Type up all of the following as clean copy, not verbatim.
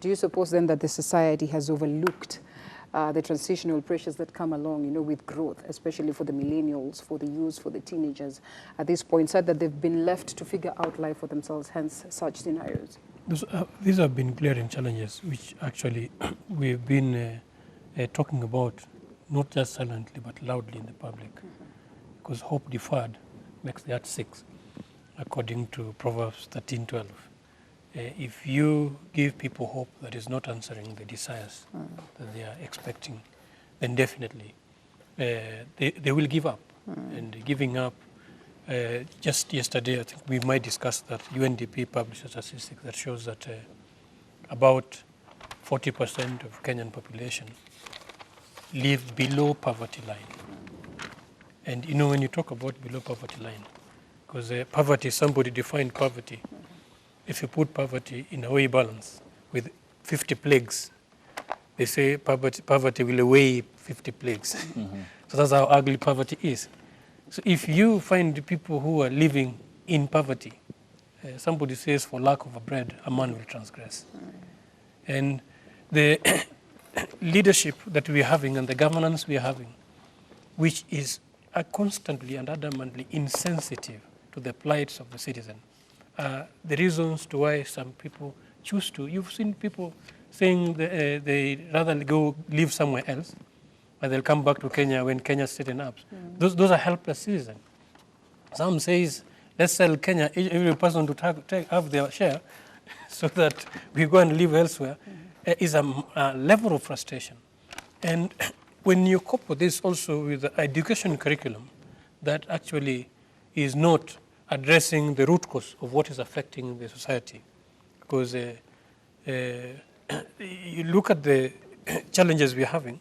Do you suppose then that the society has overlooked the transitional pressures that come along, with growth, especially for the millennials, for the youth, for the teenagers at this point, said that they've been left to figure out life for themselves, hence such scenarios? These have been glaring challenges which actually we've been talking about, not just silently but loudly in the public, because hope deferred makes the heart sick, according to Proverbs 13:12. If you give people hope that is not answering the desires that they are expecting, then definitely they will give up. And giving up, just yesterday, I think we might discuss that UNDP published a statistic that shows that about 40% of Kenyan population live below poverty line. And when you talk about below poverty line, because poverty, somebody defined poverty. If you put poverty in a weigh balance with 50 plagues, they say poverty will weigh 50 plagues. So that's how ugly poverty is. So if you find people who are living in poverty, somebody says for lack of a bread, a man will transgress. And the leadership that we are having and the governance we are having, which is constantly and adamantly insensitive to the plights of the citizen, the reasons to why some people choose to. You've seen people saying they rather go live somewhere else, but they'll come back to Kenya when Kenya straighten up. Those are helpless citizens. Some says, let's sell Kenya, every person to have their share, so that we go and live elsewhere, is a level of frustration. And when you couple this also with the education curriculum that actually is not addressing the root cause of what is affecting the society, because you look at the challenges we're having,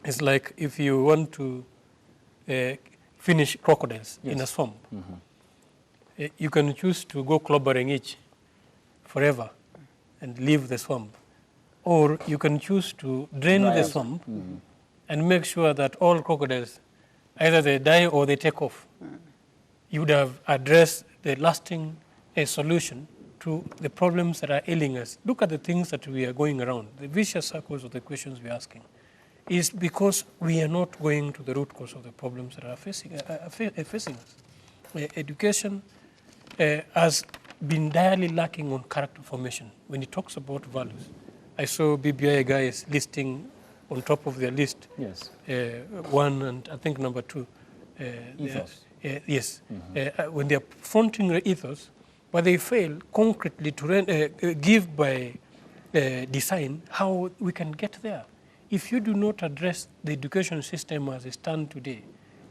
it's like if you want to finish crocodiles in a swamp, you can choose to go clobbering each forever and leave the swamp, or you can choose to drain the swamp and make sure that all crocodiles, either they die or they take off. You would have addressed the lasting solution to the problems that are ailing us. Look at the things that we are going around, the vicious circles of the questions we are asking, is because we are not going to the root cause of the problems that are facing us. Education has been direly lacking on character formation when it talks about values. I saw BBI guys listing on top of their list, one and I think number two. Ethos. Yes, when they are fronting the ethos, but they fail concretely to give by design how we can get there. If you do not address the education system as it stands today,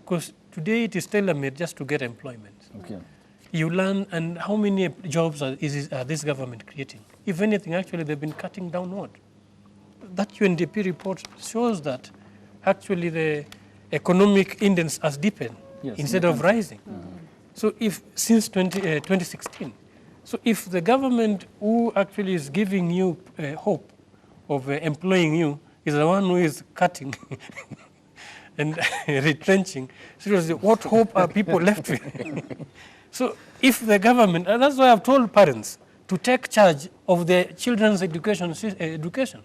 because today it is tailor-made just to get employment. You learn, and how many jobs are this government creating? If anything, actually, they've been cutting downward. That UNDP report shows that actually the economic index has deepened instead of rising. So if since 2016, so if the government who actually is giving you hope of employing you is the one who is cutting and retrenching, seriously, what hope are people left with? So if the government, and that's why I've told parents to take charge of their children's education.